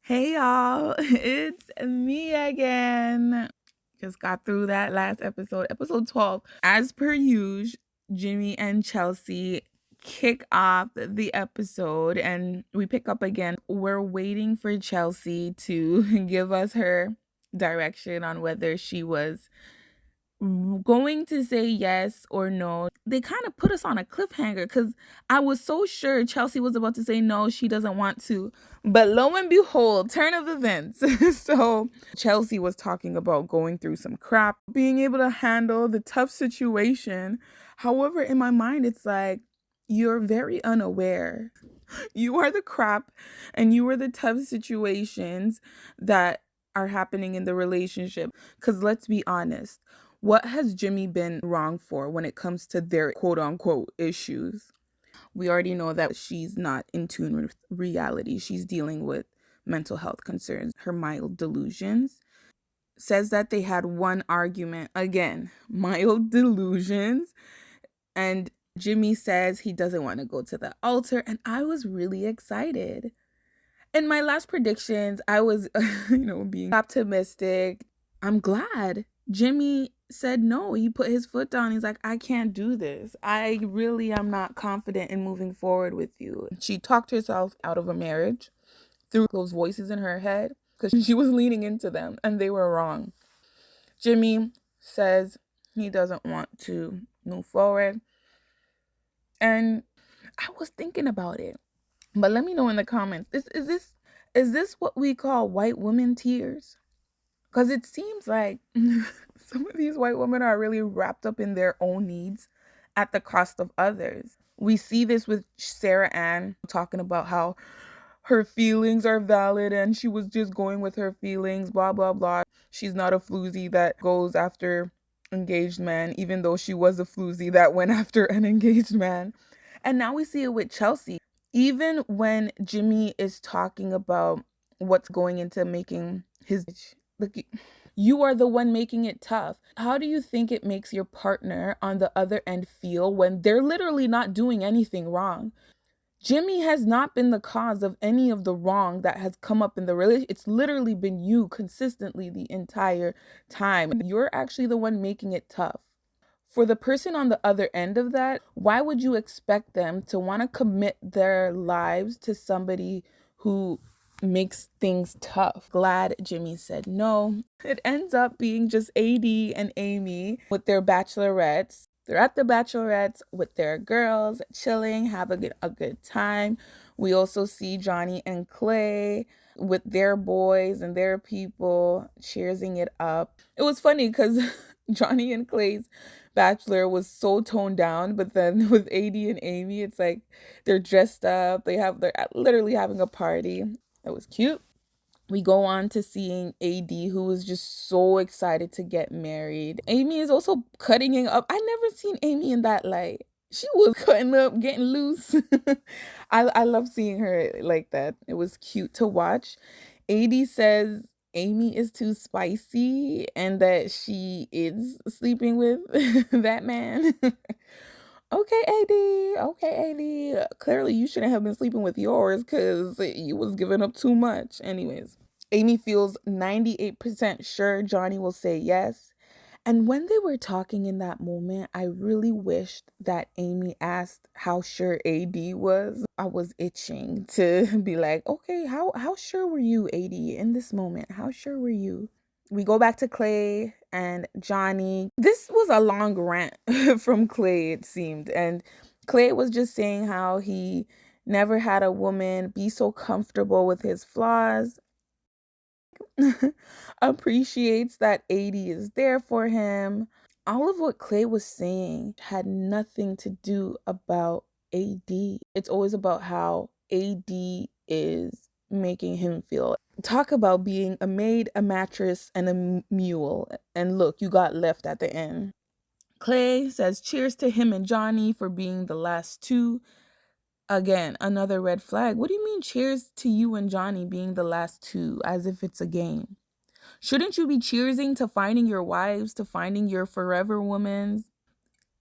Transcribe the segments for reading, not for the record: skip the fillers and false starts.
Hey y'all, it's me again. Just got through that last episode 12. As per usual, Jimmy and Chelsea kick off the episode and we pick up again. We're waiting for Chelsea to give us her direction on whether she was going to say yes or no. They kind of put us on a cliffhanger because I was so sure Chelsea was about to say no, she doesn't want to. But lo and behold, turn of events. So Chelsea was talking about going through some crap, being able to handle the tough situation. However, in my mind, it's like, you're very unaware. You are the crap and you are the tough situations that are happening in the relationship. Because let's be honest, what has Jimmy been wrong for when it comes to their quote unquote issues? We already know that she's not in tune with reality. She's dealing with mental health concerns, her mild delusions. Says that they had one argument, again, mild delusions. And Jimmy says he doesn't want to go to the altar. And I was really excited. In my last predictions, I was, being optimistic. I'm glad Jimmy said no. He put his foot down. He's like, I can't do this. I really am not confident in moving forward with you. She talked herself out of a marriage through those voices in her head because she was leaning into them and they were wrong. Jimmy says he doesn't want to move forward. And I was thinking about it. But let me know in the comments. Is this what we call white women tears? Because it seems like some of these white women are really wrapped up in their own needs at the cost of others. We see this with Sarah Ann talking about how her feelings are valid and she was just going with her feelings, blah, blah, blah. She's not a floozy that goes after engaged man, even though she was a floozy that went after an engaged man. And now we see it with Chelsea. Even when Jimmy is talking about what's going into making his... Look, you are the one making it tough. How do you think it makes your partner on the other end feel when they're literally not doing anything wrong? Jimmy has not been the cause of any of the wrong that has come up in the relationship. It's literally been you consistently the entire time. You're actually the one making it tough. For the person on the other end of that, why would you expect them to want to commit their lives to somebody who makes things tough? Glad Jimmy said no. It ends up being just AD and Amy with their bachelorettes. They're at the bachelorettes with their girls, chilling, having a good time. We also see Johnny and Clay with their boys and their people cheersing it up. It was funny because Johnny and Clay's bachelor was so toned down, but then with AD and Amy, it's like they're dressed up. They're literally having a party. It was cute. We go on to seeing AD, who was just so excited to get married. Amy is also cutting it up. I never seen Amy in that light. She was cutting up, getting loose. I love seeing her like that. It was cute to watch. AD says Amy is too spicy and that she is sleeping with that man. Okay, AD. Okay, AD. Clearly, you shouldn't have been sleeping with yours because you was giving up too much. Anyways, Amy feels 98% sure Johnny will say yes. And when they were talking in that moment, I really wished that Amy asked how sure AD was. I was itching to be like, okay, how sure were you, AD, in this moment? How sure were you? We go back to Clay and Johnny. This was a long rant from Clay, it seemed. And Clay was just saying how he never had a woman be so comfortable with his flaws. Appreciates that AD is there for him. All of what Clay was saying had nothing to do about AD. It's always about how AD is making him feel. Talk about being a maid, a mattress, and a mule. And look, you got left at the end. Clay says cheers to him and Johnny for being the last two. Again, another red flag. What do you mean cheers to you and Johnny being the last two, as if it's a game? Shouldn't you be cheersing to finding your wives, to finding your forever women?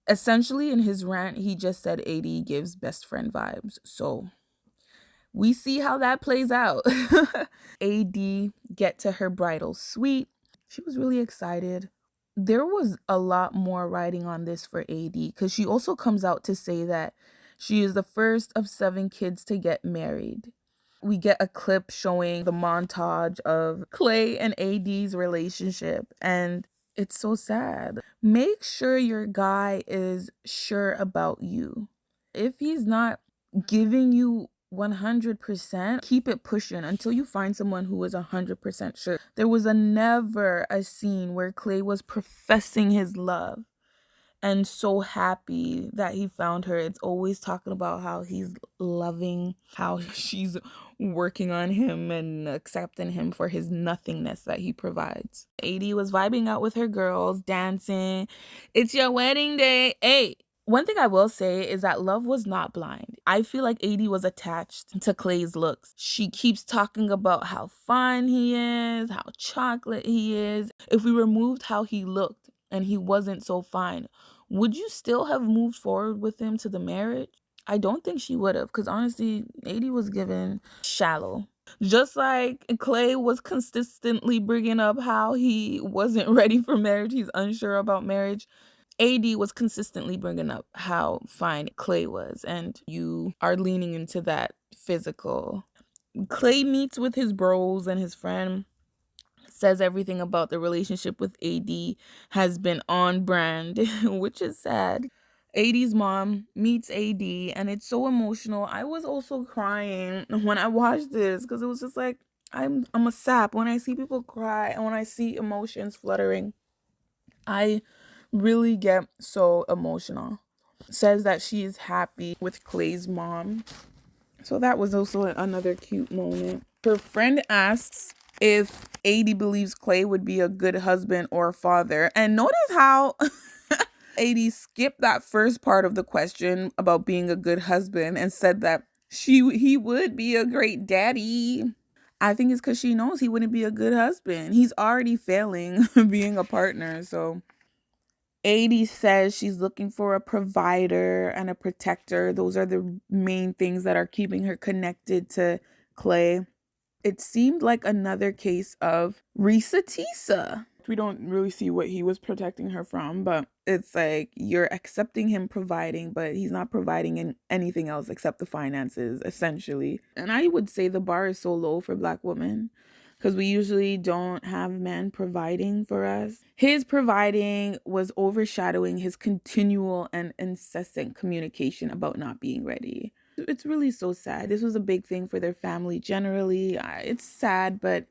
Essentially, in his rant, he just said AD gives best friend vibes. So We see how that plays out. AD get to her bridal suite. She was really excited. There was a lot more writing on this for AD because she also comes out to say that she is the first of 7 kids to get married. We get a clip showing the montage of Clay and AD's relationship, and it's so sad. Make sure your guy is sure about you. If he's not giving you 100%, keep it pushing until you find someone who is 100% sure. There was never a scene where Clay was professing his love and so happy that he found her. It's always talking about how he's loving, how she's working on him and accepting him for his nothingness that he provides. AD was vibing out with her girls, dancing. It's your wedding day. Hey, one thing I will say is that love was not blind. I feel like AD was attached to Clay's looks. She keeps talking about how fine he is, how chocolate he is. If we removed how he looked and he wasn't so fine, would you still have moved forward with him to the marriage? I don't think she would have, because honestly, AD was given shallow. Just like Clay was consistently bringing up how he wasn't ready for marriage, he's unsure about marriage. AD was consistently bringing up how fine Clay was, and you are leaning into that physical. Clay meets with his bros and his friend, says everything about the relationship with AD has been on brand, which is sad. AD's mom meets AD, and it's so emotional. I was also crying when I watched this because it was just like, I'm a sap. When I see people cry and when I see emotions fluttering, I really get so emotional. Says that she is happy with Clay's mom. So that was also another cute moment. Her friend asks if AD believes Clay would be a good husband or father. And notice how AD skipped that first part of the question about being a good husband and said that he would be a great daddy. I think it's because she knows he wouldn't be a good husband. He's already failing being a partner. So AD says she's looking for a provider and a protector. Those are the main things that are keeping her connected to Clay. It seemed like another case of Risa Tisa. We don't really see what he was protecting her from, but it's like you're accepting him providing, but he's not providing anything else except the finances, essentially. And I would say the bar is so low for Black women because we usually don't have men providing for us. His providing was overshadowing his continual and incessant communication about not being ready. It's really so sad. This was a big thing for their family generally. It's sad, but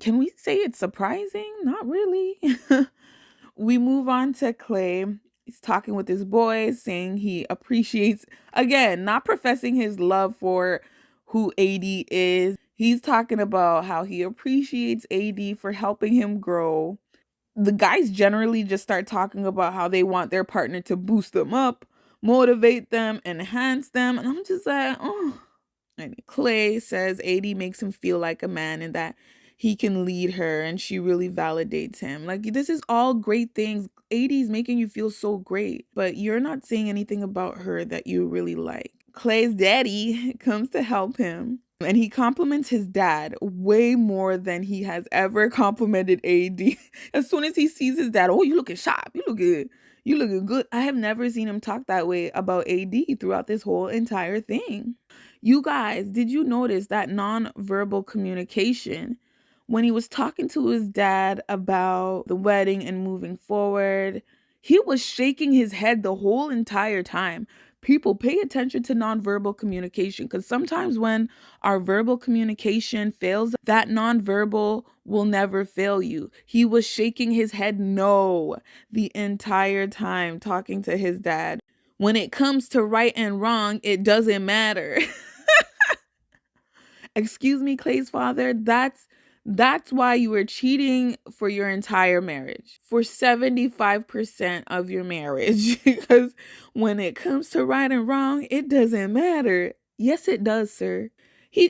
can we say it's surprising? Not really. We move on to Clay. He's talking with his boys, saying he appreciates, again, not professing his love for who AD is. He's talking about how he appreciates AD for helping him grow. The guys generally just start talking about how they want their partner to boost them up, motivate them, enhance them. And I'm just like, oh. And Clay says AD makes him feel like a man and that he can lead her, and she really validates him. Like, this is all great things. AD's making you feel so great, but you're not saying anything about her that you really like. Clay's daddy comes to help him, and he compliments his dad way more than he has ever complimented AD. As soon as he sees his dad, oh, you looking sharp. You looking good. I have never seen him talk that way about AD throughout this whole entire thing. You guys, did you notice that non-verbal communication when he was talking to his dad about the wedding and moving forward? He was shaking his head the whole entire time. People, pay attention to nonverbal communication, because sometimes when our verbal communication fails, that nonverbal will never fail you. He was shaking his head no the entire time talking to his dad. When it comes to right and wrong, it doesn't matter. Excuse me, Clay's father, that's why you were cheating for your entire marriage, for 75% of your marriage. Because when it comes to right and wrong, it doesn't matter. Yes, it does, sir. He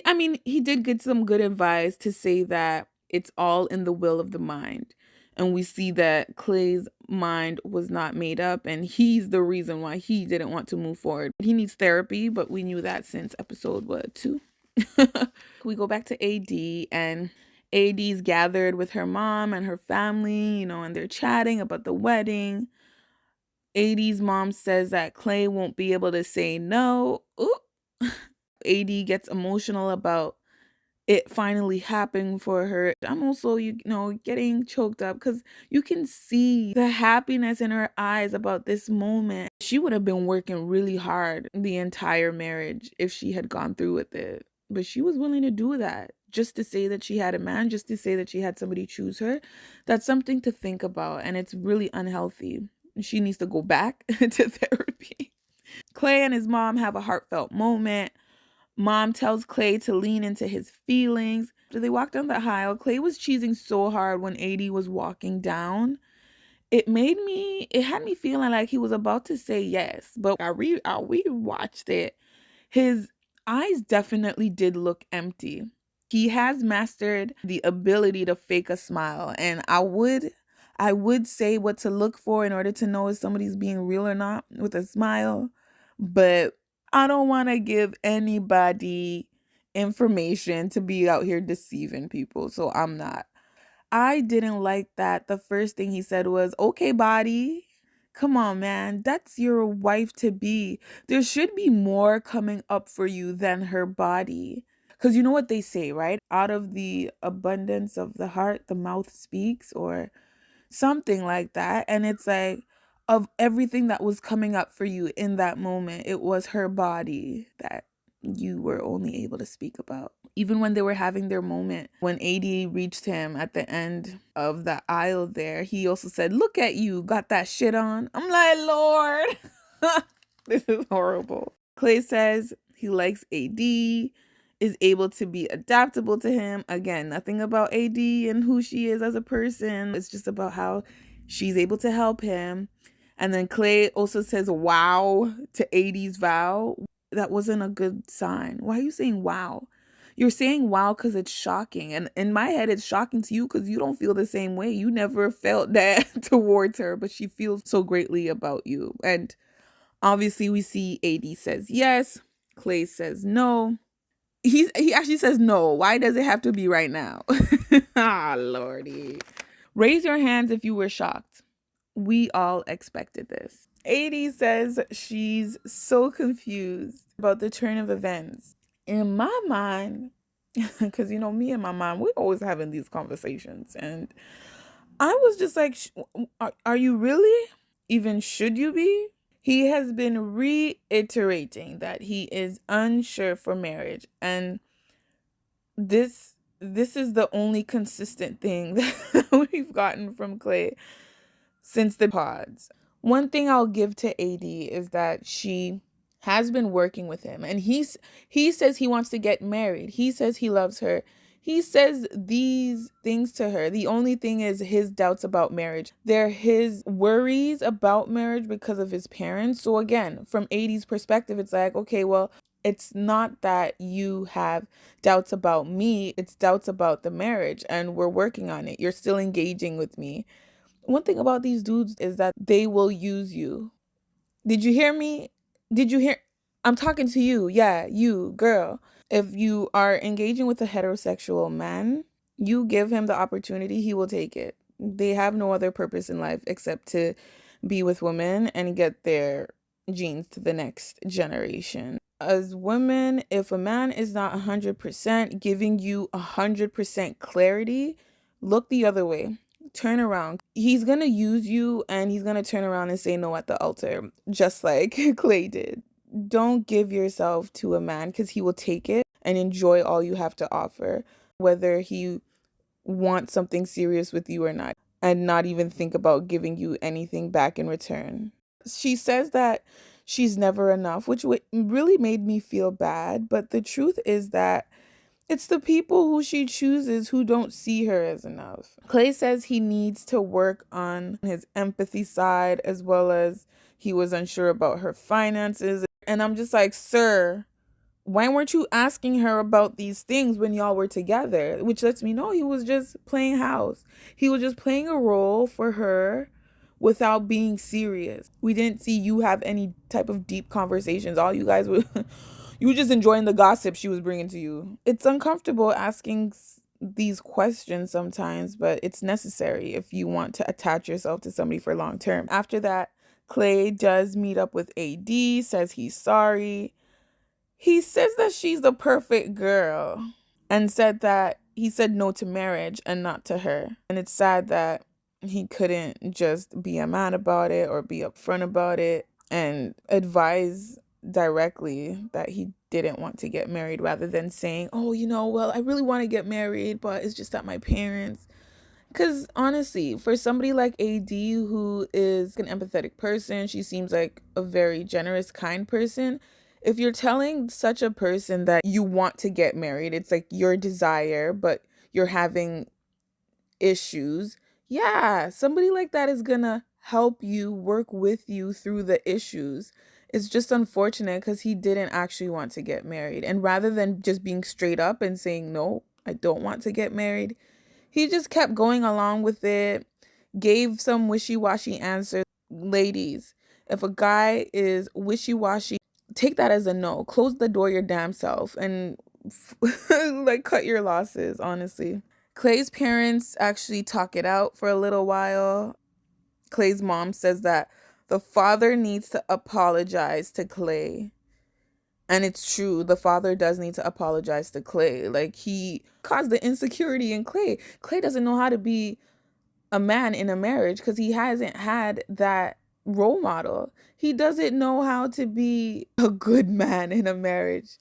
did get some good advice to say that it's all in the will of the mind. And we see that Clay's mind was not made up, and he's the reason why he didn't want to move forward. He needs therapy, but we knew that since episode 2. We go back to AD, and AD's gathered with her mom and her family, and they're chatting about the wedding. AD's mom says that Clay won't be able to say no. Ooh. AD gets emotional about it finally happened for her. I'm also, getting choked up because you can see the happiness in her eyes about this moment. She would have been working really hard the entire marriage if she had gone through with it. But she was willing to do that just to say that she had a man, just to say that she had somebody choose her. That's something to think about, and it's really unhealthy. She needs to go back to therapy. Clay and his mom have a heartfelt moment. Mom tells Clay to lean into his feelings. After they walk down the aisle, Clay was cheesing so hard when AD was walking down. It had me feeling like he was about to say yes, but I rewatched it. His eyes definitely did look empty. He has mastered the ability to fake a smile, and I would say what to look for in order to know if somebody's being real or not with a smile, but I don't want to give anybody information to be out here deceiving people, so I'm not. I didn't like that the first thing he said was, "Okay, body." Come on, man. That's your wife to be. There should be more coming up for you than her body. Because you know what they say, right? Out of the abundance of the heart, the mouth speaks, or something like that. And it's like, of everything that was coming up for you in that moment, it was her body that you were only able to speak about. Even when they were having their moment, when AD reached him at the end of the aisle there, he also said, "Look at you, got that shit on." I'm like, Lord, this is horrible. Clay says he likes AD, is able to be adaptable to him. Again, nothing about AD and who she is as a person. It's just about how she's able to help him. And then Clay also says wow to AD's vow. That wasn't a good sign. Why are you saying wow? You're saying wow because it's shocking. And in my head, it's shocking to you because you don't feel the same way. You never felt that towards her, but she feels so greatly about you. And obviously, we see AD says yes. Clay says no. He actually says no. Why does it have to be right now? Ah, Lordy. Raise your hands if you were shocked. We all expected this. AD says she's so confused about the turn of events. In my mind, because me and my mom, we're always having these conversations. And I was just like, are you really? Even should you be? He has been reiterating that he is unsure for marriage. And this is the only consistent thing that we've gotten from Clay since the pods. One thing I'll give to AD is that she has been working with him, and he says he wants to get married. He says he loves her. He says these things to her. The only thing is his doubts about marriage. They're his worries about marriage because of his parents. So again, from AD's perspective, it's like, okay, well, it's not that you have doubts about me, it's doubts about the marriage, and we're working on it. You're still engaging with me. One thing about these dudes is that they will use you. Did you hear me? Did you hear? I'm talking to you. Yeah, you, girl. If you are engaging with a heterosexual man, you give him the opportunity, he will take it. They have no other purpose in life except to be with women and get their genes to the next generation. As women, if a man is not 100% giving you 100% clarity, look the other way. Turn around. He's going to use you, and he's going to turn around and say no at the altar, just like Clay did. Don't give yourself to a man because he will take it and enjoy all you have to offer, whether he wants something serious with you or not, and not even think about giving you anything back in return. She says that she's never enough, which really made me feel bad. But the truth is that it's the people who she chooses who don't see her as enough. Clay says he needs to work on his empathy side, as well as he was unsure about her finances. And I'm just like, sir, why weren't you asking her about these things when y'all were together? Which lets me know he was just playing house. He was just playing a role for her without being serious. We didn't see you have any type of deep conversations. All you guys were, you were just enjoying the gossip she was bringing to you. It's uncomfortable asking these questions sometimes, but it's necessary if you want to attach yourself to somebody for long term. After that, Clay does meet up with AD, says he's sorry. He says that she's the perfect girl and said that he said no to marriage and not to her. And it's sad that he couldn't just be a man about it or be upfront about it and advise directly that he didn't want to get married rather than saying, oh, well, I really want to get married, but it's just that my parents. Because honestly, for somebody like AD, who is an empathetic person, she seems like a very generous, kind person. If you're telling such a person that you want to get married, it's like your desire, but you're having issues. Yeah, somebody like that is gonna help you, work with you through the issues. It's just unfortunate because he didn't actually want to get married. And rather than just being straight up and saying, no, I don't want to get married, he just kept going along with it, gave some wishy-washy answers. Ladies, if a guy is wishy-washy, take that as a no. Close the door your damn self and like cut your losses, honestly. Clay's parents actually talk it out for a little while. Clay's mom says that the father needs to apologize to Clay. And it's true, the father does need to apologize to Clay. Like, he caused the insecurity in Clay. Clay doesn't know how to be a man in a marriage because he hasn't had that role model. He doesn't know how to be a good man in a marriage.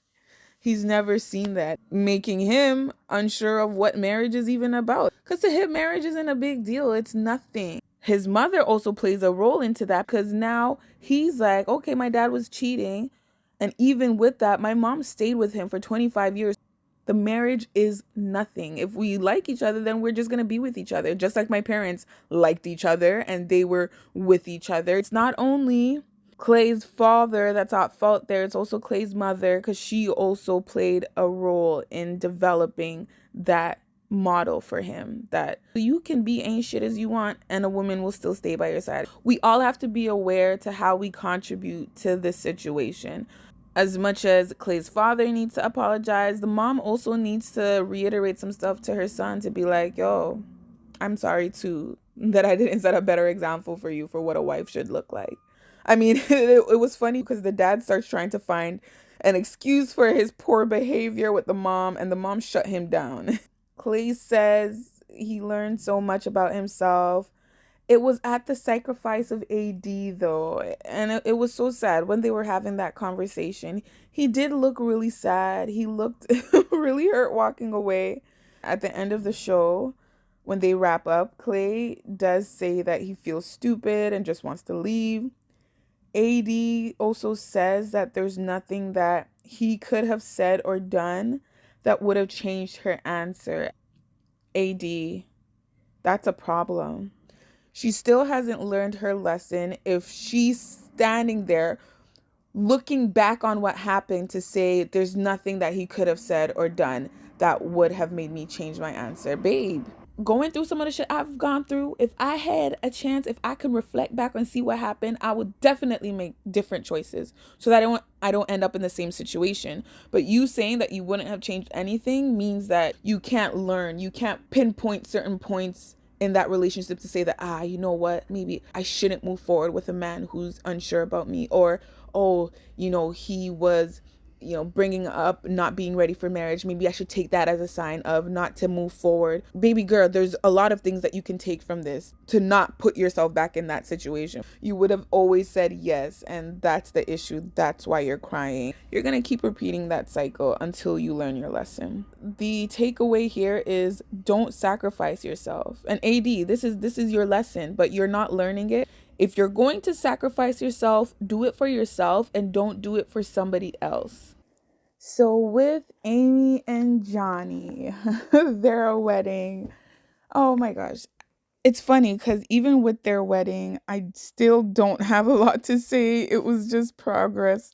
He's never seen that, making him unsure of what marriage is even about. Because to him, marriage isn't a big deal. It's nothing. His mother also plays a role into that because now he's like, okay, my dad was cheating. And even with that, my mom stayed with him for 25 years. The marriage is nothing. If we like each other, then we're just going to be with each other. Just like my parents liked each other and they were with each other. It's not only Clay's father that's at fault there, it's also Clay's mother because she also played a role in developing that model for him, that you can be ain't shit as you want and a woman will still stay by your side. We all have to be aware to how we contribute to this situation. As much as Clay's father needs to apologize, the mom also needs to reiterate some stuff to her son to be like, yo, I'm sorry too that I didn't set a better example for you for what a wife should look like. I mean, it was funny because the dad starts trying to find an excuse for his poor behavior with the mom, and the mom shut him down. Clay says he learned so much about himself. It was at the sacrifice of AD though, and it was so sad when they were having that conversation. He did look really sad. He looked really hurt walking away. At the end of the show, when they wrap up, Clay does say that he feels stupid and just wants to leave. AD also says that there's nothing that he could have said or done that would have changed her answer. AD, that's a problem. She still hasn't learned her lesson if she's standing there looking back on what happened to say there's nothing that he could have said or done that would have made me change my answer. Babe, going through some of the shit I've gone through, if I had a chance, if I could reflect back and see what happened, I would definitely make different choices so that I don't end up in the same situation. But you saying that you wouldn't have changed anything means that you can't learn. You can't pinpoint certain points in that relationship to say that, you know what, maybe I shouldn't move forward with a man who's unsure about me, or, oh, he was bringing up not being ready for marriage. Maybe I should take that as a sign of not to move forward. Baby girl, there's a lot of things that you can take from this to not put yourself back in that situation. You would have always said yes, and that's the issue. That's why you're crying. You're going to keep repeating that cycle until you learn your lesson. The takeaway here is don't sacrifice yourself. And AD, this is your lesson, but you're not learning it. If you're going to sacrifice yourself, do it for yourself and don't do it for somebody else. So with Amy and Johnny, their wedding, oh my gosh. It's funny because even with their wedding, I still don't have a lot to say. It was just progress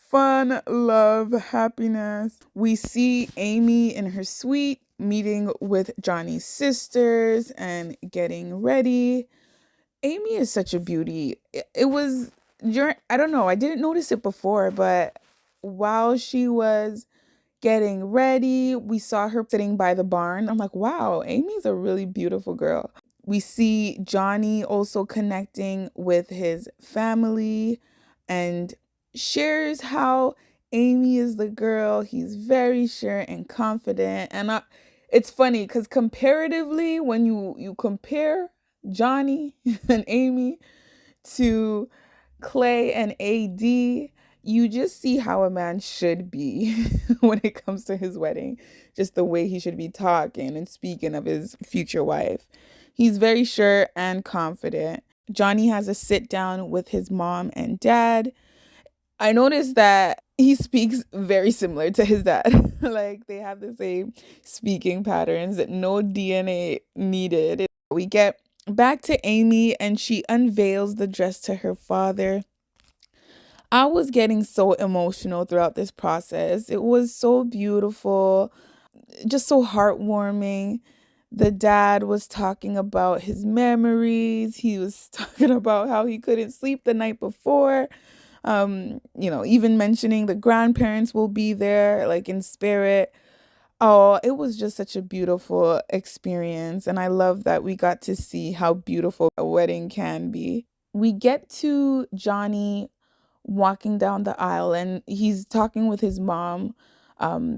Fun, love, happiness. We see Amy in her suite meeting with Johnny's sisters and getting ready. Amy is such a beauty. It was during, I don't know, I didn't notice it before, but while she was getting ready, we saw her sitting by the barn. I'm like, wow, Amy's a really beautiful girl. We see Johnny also connecting with his family and shares how Amy is the girl. He's very sure and confident. It's funny because comparatively, when you compare Johnny and Amy to Clay and AD, you just see how a man should be when it comes to his wedding. Just the way he should be talking and speaking of his future wife. He's very sure and confident. Johnny has a sit down with his mom and dad. I noticed that he speaks very similar to his dad. Like they have the same speaking patterns, no DNA needed. We get back to Amy and she unveils the dress to her father. I was getting so emotional throughout this process. It was so beautiful, just so heartwarming. The dad was talking about his memories. He was talking about how he couldn't sleep the night before. Even mentioning the grandparents will be there, like in spirit. Oh, it was just such a beautiful experience. And I love that we got to see how beautiful a wedding can be. We get to Johnny walking down the aisle and he's talking with his mom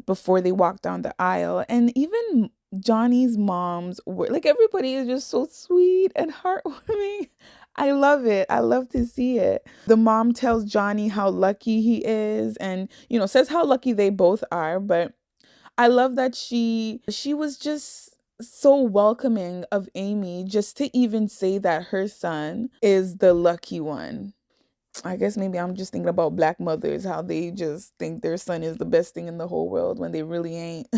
before they walk down the aisle. And even Johnny's moms were like, everybody is just so sweet and heartwarming. I love it. I love to see it. The mom tells Johnny how lucky he is and, says how lucky they both are. But I love that she was just so welcoming of Amy just to even say that her son is the lucky one. I guess maybe I'm just thinking about black mothers, how they just think their son is the best thing in the whole world when they really ain't.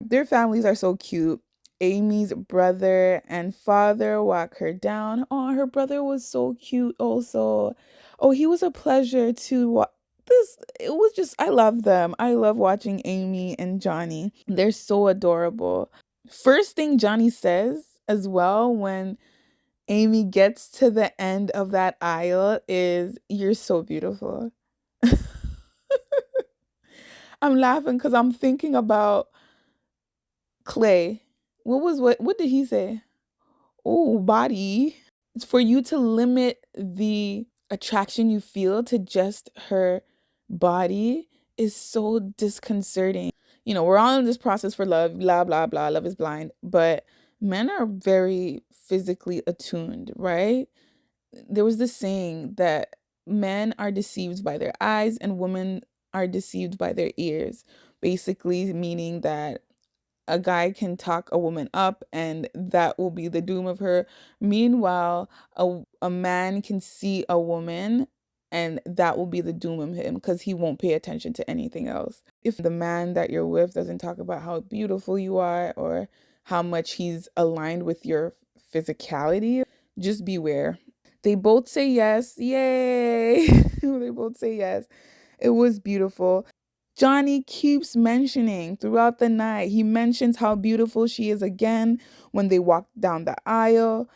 Their families are so cute. Amy's brother and father walk her down. Oh, her brother was so cute also. Oh, he was a pleasure to watch. It was just, I love them. I love watching Amy and Johnny. They're so adorable. First thing Johnny says as well when Amy gets to the end of that aisle is, "You're so beautiful." I'm laughing because I'm thinking about Clay. What did he say? Oh, body. It's for you to limit the attraction you feel to just her body is so disconcerting. We're all in this process for love, blah, blah, blah. Love is blind. But men are very physically attuned, right? There was this saying that men are deceived by their eyes and women are deceived by their ears, basically meaning that a guy can talk a woman up and that will be the doom of her. Meanwhile, a man can see a woman and that will be the doom of him because he won't pay attention to anything else. If the man that you're with doesn't talk about how beautiful you are or how much he's aligned with your physicality, just beware. They both say yes. Yay. They both say yes. It was beautiful. Johnny keeps mentioning throughout the night, he mentions how beautiful she is again when they walk down the aisle.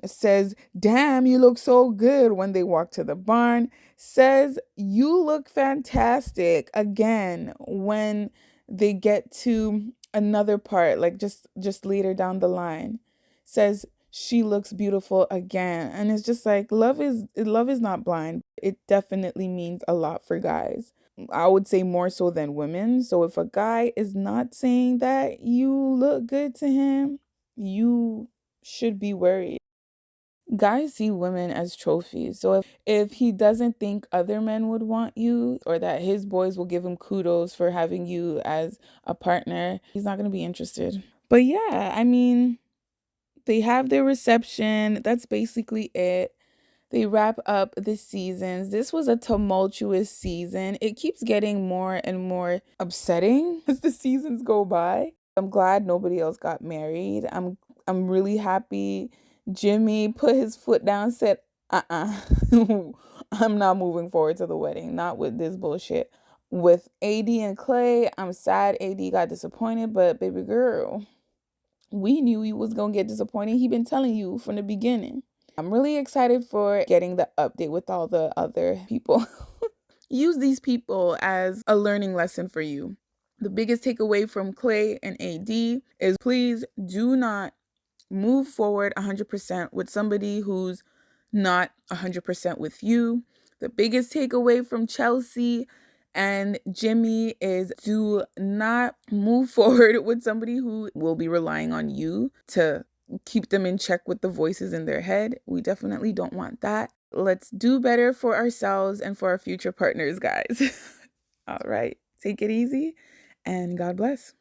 Says, "Damn, you look so good" when they walk to the barn. Says, "You look fantastic" again when they get to another part, like just later down the line. Says, "She looks beautiful" again. And it's just like love is not blind. It definitely means a lot for guys. I would say more so than women. So if a guy is not saying that you look good to him, you should be worried. Guys see women as trophies. So if he doesn't think other men would want you or that his boys will give him kudos for having you as a partner, he's not going to be interested. But yeah, I mean, they have their reception. That's basically it. They wrap up the seasons. This was a tumultuous season. It keeps getting more and more upsetting as the seasons go by. I'm glad nobody else got married. I'm really happy Jimmy put his foot down and said, I'm not moving forward to the wedding, not with this bullshit. With AD and Clay, I'm sad AD got disappointed, but baby girl, we knew he was gonna get disappointed. He been telling you from the beginning. I'm really excited for getting the update with all the other people. Use these people as a learning lesson for you. The biggest takeaway from Clay and AD is please do not move forward 100% with somebody who's not 100% with you. The biggest takeaway from Chelsea and Jimmy is do not move forward with somebody who will be relying on you to keep them in check with the voices in their head. We definitely don't want that. Let's do better for ourselves and for our future partners, guys. All right. Take it easy and God bless.